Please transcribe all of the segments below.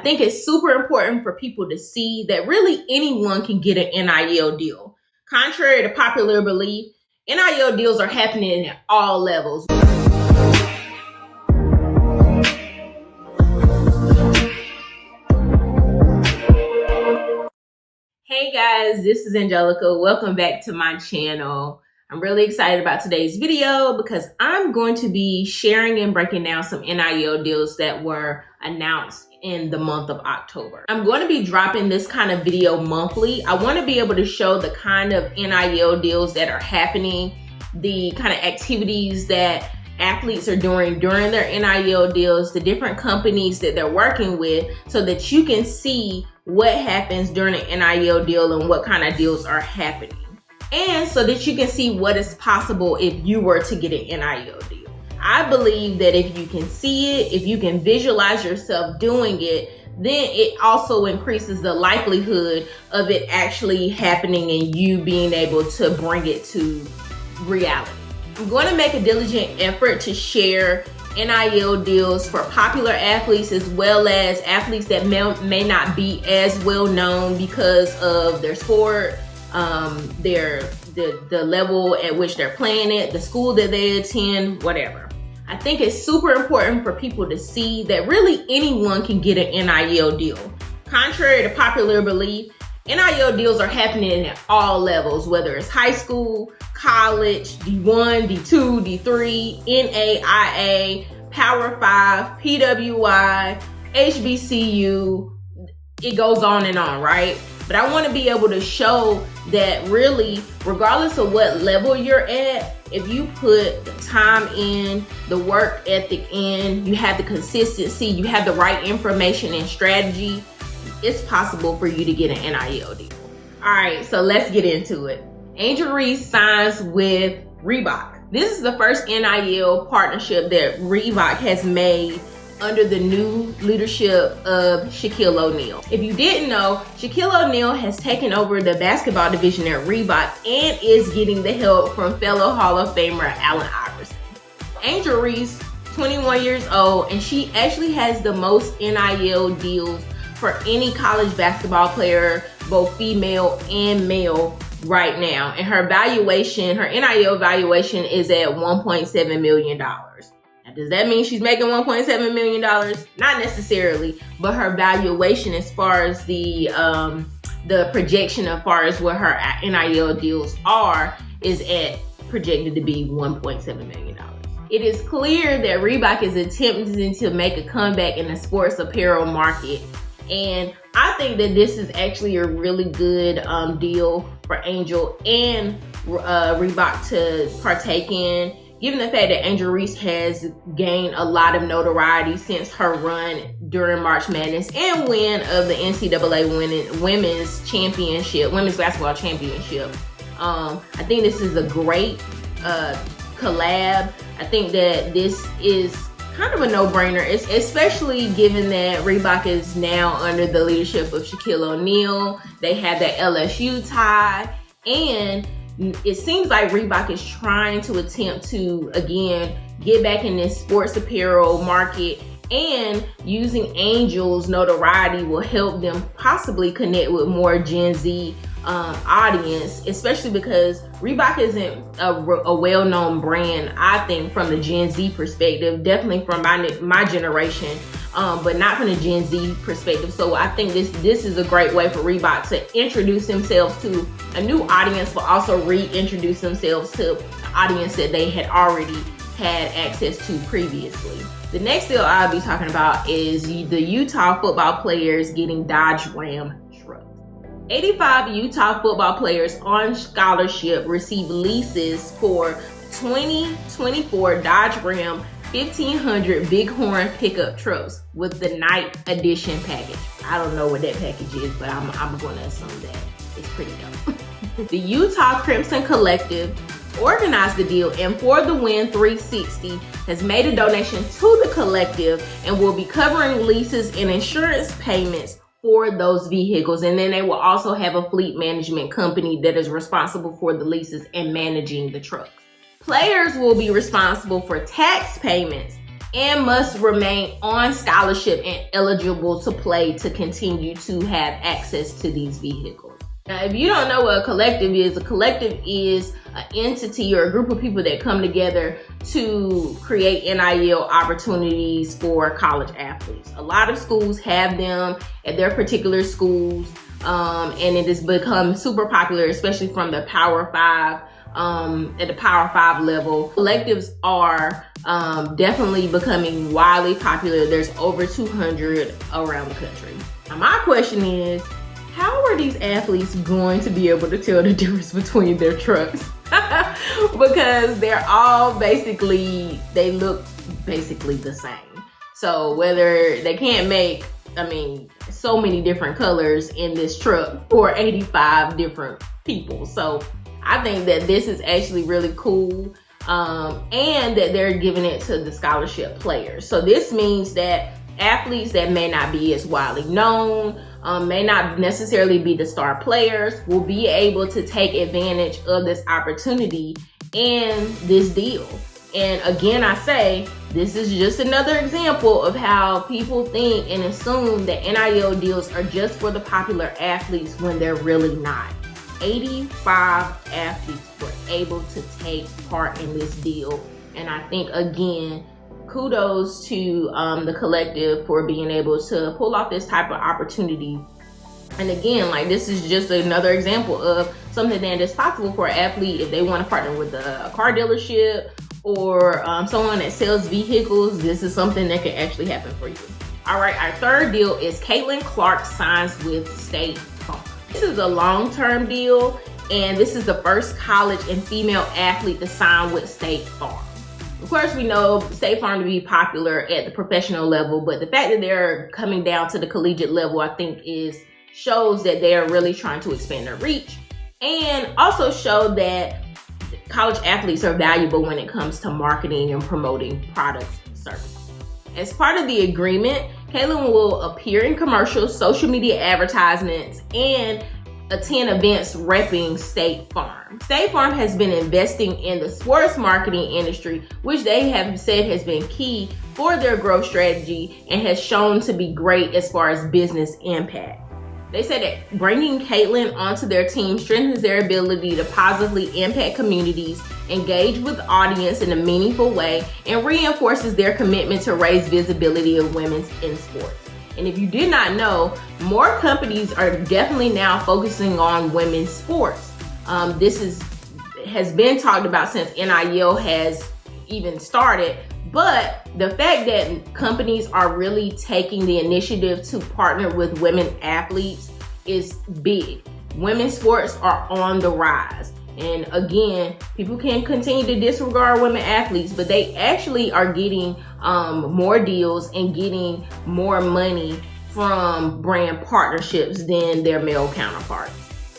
think it's super important for people to see that really anyone can get an NIL deal. Contrary to popular belief, NIL deals are happening at all levels. Hey guys, this is Angelica. Welcome back to my channel. I'm really excited about today's video because I'm going to be sharing and breaking down some NIL deals that were announced in the month of October. I'm going to be dropping this kind of video monthly. I want to be able to show the kind of NIL deals that are happening, the kind of activities that athletes are doing during their NIL deals, the different companies that they're working with, so that you can see what happens during an NIL deal and what kind of deals are happening. And so that you can see what is possible if you were to get an NIL deal. I believe that if you can see it, if you can visualize yourself doing it, then it also increases the likelihood of it actually happening and you being able to bring it to reality. I'm going to make a diligent effort to share NIL deals for popular athletes as well as athletes that may not be as well known because of their sport, the level at which they're playing it, the school that they attend, whatever. I think it's super important for people to see that really anyone can get an NIL deal. Contrary to popular belief, NIL deals are happening at all levels, whether it's high school, college, D1, D2, D3, NAIA, Power 5, PWI, HBCU, it goes on and on, right? But I want to be able to show that really, regardless of what level you're at, if you put the time in, the work ethic in, you have the consistency, you have the right information and strategy, it's possible for you to get an NIL deal. All right, so let's get into it. Reese signs with Reebok. This is the first NIL partnership that Reebok has made under the new leadership of Shaquille O'Neal. If you didn't know, Shaquille O'Neal has taken over the basketball division at Reebok and is getting the help from fellow Hall of Famer Allen Iverson. Reese, 21 years old, and she actually has the most NIL deals for any college basketball player, both female and male right now. And her valuation, her NIL valuation is at $1.7 million. Now, does that mean she's making $1.7 million? Not necessarily, but her valuation as far as the projection as far as what her NIL deals are is projected to be $1.7 million. It is clear that Reebok is attempting to make a comeback in the sports apparel market. And I think that this is actually a really good deal for Angel and Reebok to partake in, given the fact that Reese has gained a lot of notoriety since her run during March Madness and win of the NCAA women's basketball championship. I think this is a great collab. I think that this is kind of a no-brainer, especially given that Reebok is now under the leadership of Shaquille O'Neal. They have that LSU tie, and it seems like Reebok is trying to attempt to, again, get back in this sports apparel market, and using Angel's notoriety will help them possibly connect with more Gen Z audience, especially because Reebok isn't a well-known brand, I think, from the Gen Z perspective, definitely from my generation, but not from the Gen Z perspective. So I think this is a great way for Reebok to introduce themselves to a new audience, but also reintroduce themselves to the audience that they had already had access to previously. The next deal I'll be talking about is the Utah football players getting Dodge Ram trucks. 85 Utah football players on scholarship receive leases for 2024 Dodge Ram 1500 Bighorn pickup trucks with the night edition package. I don't know what that package is, but I'm going to assume that it's pretty dope. The Utah Crimson Collective organized the deal, and For the Win 360 has made a donation to the collective and will be covering leases and insurance payments for those vehicles. And then they will also have a fleet management company that is responsible for the leases and managing the trucks. Players will be responsible for tax payments and must remain on scholarship and eligible to play to continue to have access to these vehicles. Now, if you don't know what a collective is an entity or a group of people that come together to create NIL opportunities for college athletes. A lot of schools have them at their particular schools, and it has become super popular, especially from the Power 5. At the Power 5 level, collectives are definitely becoming widely popular. There's over 200 around the country. Now, my question is, how are these athletes going to be able to tell the difference between their trucks? Because they're all they look basically the same. So whether they can't make, so many different colors in this truck for 85 different people. So I think that this is actually really cool, and that they're giving it to the scholarship players. So this means that athletes that may not be as widely known, may not necessarily be the star players, will be able to take advantage of this opportunity and this deal. And again, I say, this is just another example of how people think and assume that NIL deals are just for the popular athletes when they're really not. 85 athletes were able to take part in this deal. And I think, again, kudos to the collective for being able to pull off this type of opportunity. And again, this is just another example of something that is possible for an athlete if they want to partner with a car dealership or someone that sells vehicles. This is something that can actually happen for you. All right, our third deal is Caitlin Clark signs with State Farm. This is a long-term deal, and this is the first college and female athlete to sign with State Farm. Of course, we know State Farm to be popular at the professional level, but the fact that they're coming down to the collegiate level, I think shows that they are really trying to expand their reach, and also show that college athletes are valuable when it comes to marketing and promoting products and services. As part of the agreement, Caitlin will appear in commercials, social media advertisements, and attend events repping State Farm. State Farm has been investing in the sports marketing industry, which they have said has been key for their growth strategy and has shown to be great as far as business impact. They said that bringing Caitlin onto their team strengthens their ability to positively impact communities, engage with the audience in a meaningful way, and reinforces their commitment to raise visibility of women in sports. And if you did not know, more companies are definitely now focusing on women's sports. This has been talked about since NIL has even started, but the fact that companies are really taking the initiative to partner with women athletes is big. Women's sports are on the rise. And again, people can continue to disregard women athletes, but they actually are getting more deals and getting more money from brand partnerships than their male counterparts.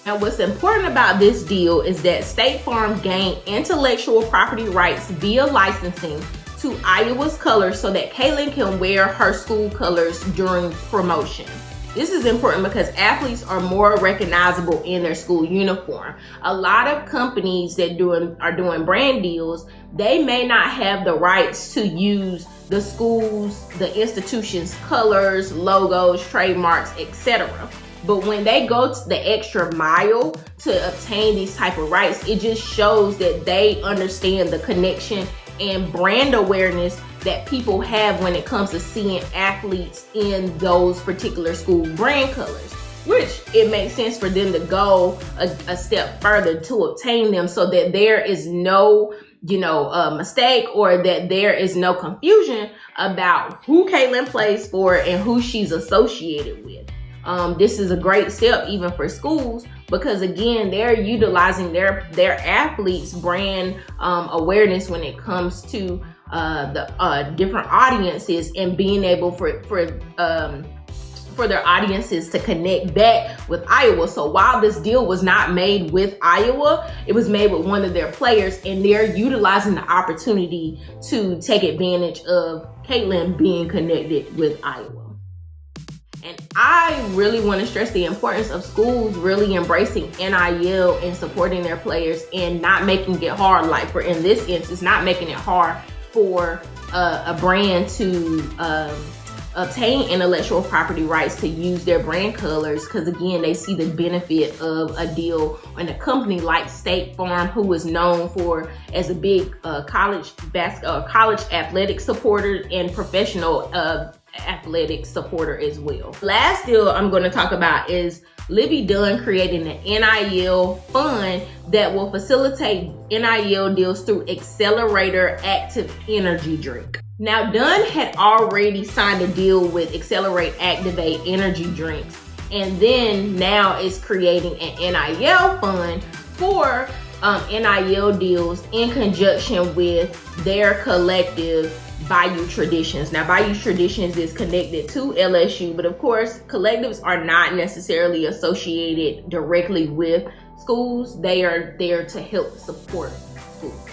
Now, what's important about this deal is that State Farm gained intellectual property rights via licensing to Iowa's colors so that Caitlin can wear her school colors during promotion. This is important because athletes are more recognizable in their school uniform. A lot of companies that are doing brand deals, they may not have the rights to use the schools, the institution's colors, logos, trademarks, etc. But when they go to the extra mile to obtain these type of rights, it just shows that they understand the connection and brand awareness that people have when it comes to seeing athletes in those particular school brand colors, which it makes sense for them to go a step further to obtain them so that there is no mistake or that there is no confusion about who Caitlin plays for and who she's associated with. This is a great step even for schools because again, they're utilizing their athletes' brand awareness when it comes to the different audiences and being able for their audiences to connect back with Iowa. So while this deal was not made with Iowa, it was made with one of their players, and they're utilizing the opportunity to take advantage of Caitlin being connected with Iowa. And I really want to stress the importance of schools really embracing NIL and supporting their players and not making it hard. Like in this instance, not making it hard for a brand to obtain intellectual property rights to use their brand colors, because again, they see the benefit of a deal on a company like State Farm, who is known for as a big college athletic supporter and professional athletic supporter as well. Last deal I'm going to talk about is Livvy Dunne creating an NIL fund that will facilitate NIL deals through Accelerator Active Energy Drink. Now, Dunne had already signed a deal with Accelerate Activate Energy Drinks, and then now is creating an NIL fund for NIL deals in conjunction with their collective Bayou Traditions. Now, Bayou Traditions is connected to LSU, but of course, collectives are not necessarily associated directly with schools. They are there to help support schools.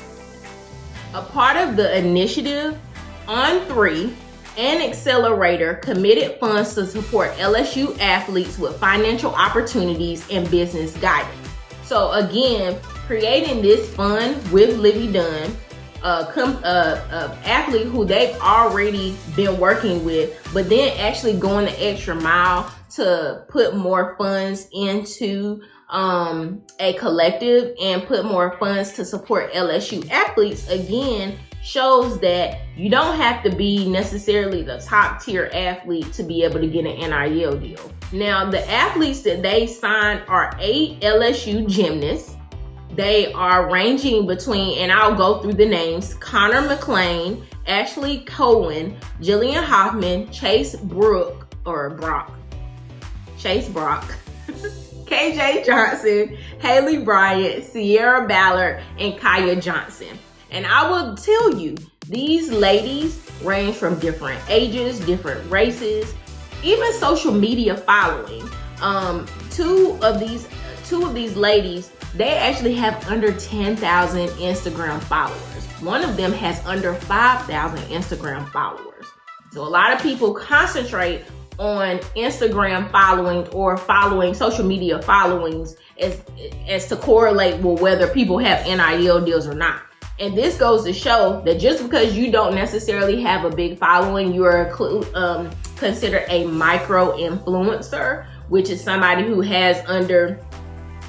A part of the initiative, On3 and Accelerator committed funds to support LSU athletes with financial opportunities and business guidance. So again, creating this fund with Livvy Dunne, athlete who they've already been working with, but then actually going the extra mile to put more funds into a collective and put more funds to support LSU athletes, again, shows that you don't have to be necessarily the top tier athlete to be able to get an NIL deal. Now, the athletes that they signed are 8 LSU gymnasts. They are ranging between, and I'll go through the names, Connor McClain, Ashley Cohen, Jillian Hoffman, Chase Brock, KJ Johnson, Haley Bryant, Sierra Ballard, and Kaya Johnson. And I will tell you, these ladies range from different ages, different races, even social media following. Two of these ladies, they actually have under 10,000 Instagram followers. One of them has under 5,000 Instagram followers. So a lot of people concentrate on Instagram following or following social media followings as to correlate with whether people have NIL deals or not. And this goes to show that just because you don't necessarily have a big following, you are considered a micro influencer, which is somebody who has under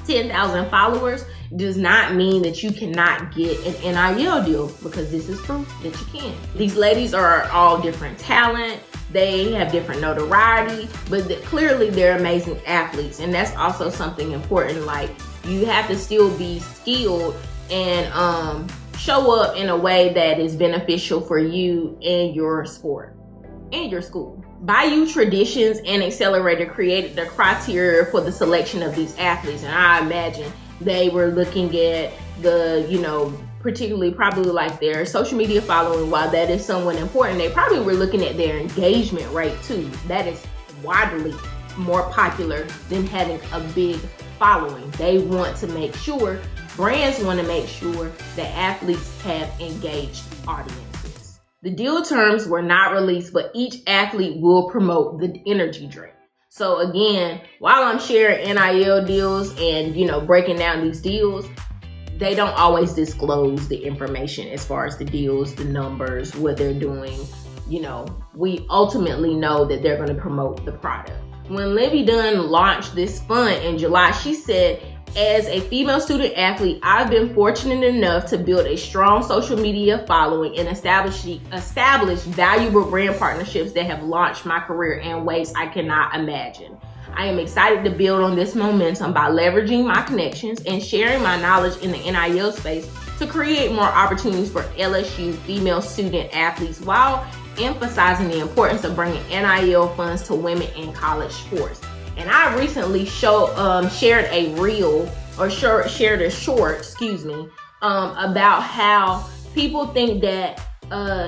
10,000 followers, does not mean that you cannot get an NIL deal, because this is proof that you can. These ladies are all different talent. They have different notoriety, but clearly they're amazing athletes. And that's also something important. Like, you have to still be skilled and show up in a way that is beneficial for you and your sport and your school. Bayou Traditions and Accelerator created the criteria for the selection of these athletes. And I imagine they were looking at particularly probably like their social media following. While that is somewhat important, they probably were looking at their engagement rate too. That is widely more popular than having a big following. They want to make sure, brands want to make sure that athletes have engaged audiences. The deal terms were not released, but each athlete will promote the energy drink. So again, while I'm sharing NIL deals and, breaking down these deals, they don't always disclose the information as far as the deals, the numbers, what they're doing. We ultimately know that they're going to promote the product. When Livvy Dunne launched this fund in July, she said, "As a female student athlete, I've been fortunate enough to build a strong social media following and establish valuable brand partnerships that have launched my career in ways I cannot imagine. I am excited to build on this momentum by leveraging my connections and sharing my knowledge in the NIL space to create more opportunities for LSU female student athletes while emphasizing the importance of bringing NIL funds to women in college sports." And I recently shared a short, about how people think that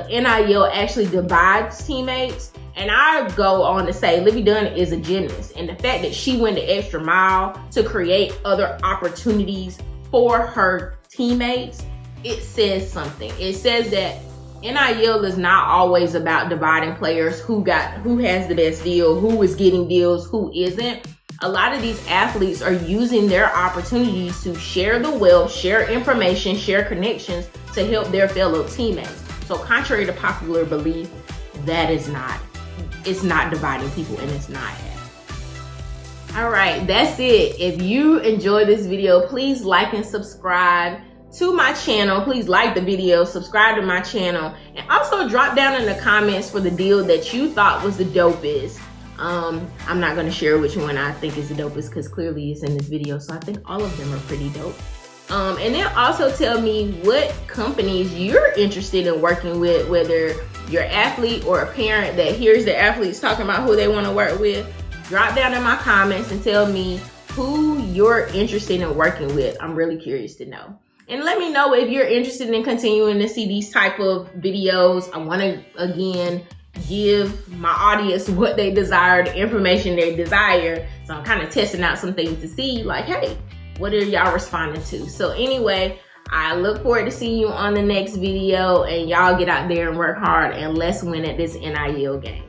NIL actually divides teammates. And I go on to say Livvy Dunne is a gymnast, and the fact that she went the extra mile to create other opportunities for her teammates, it says something. It says that NIL is not always about dividing players, who has the best deal, who is getting deals, who isn't. A lot of these athletes are using their opportunities to share the wealth, share information, share connections to help their fellow teammates. So contrary to popular belief, that is not, it's not dividing people, and it's not. All right, that's it. If you enjoyed this video, please like and subscribe to my channel. Please like the video, subscribe to my channel, and also drop down in the comments for the deal that you thought was the dopest. I'm not going to share which one I think is the dopest because clearly it's in this video, so I think all of them are pretty dope. And then also tell me what companies you're interested in working with, whether you're an athlete or a parent that hears the athletes talking about who they want to work with. Drop down in my comments and tell me who you're interested in working with. I'm really curious to know. And let me know if you're interested in continuing to see these type of videos. I want to, again, give my audience what they desire, the information they desire. So I'm kind of testing out some things to see, like, hey, what are y'all responding to? So anyway, I look forward to seeing you on the next video, and y'all get out there and work hard, and let's win at this NIL game.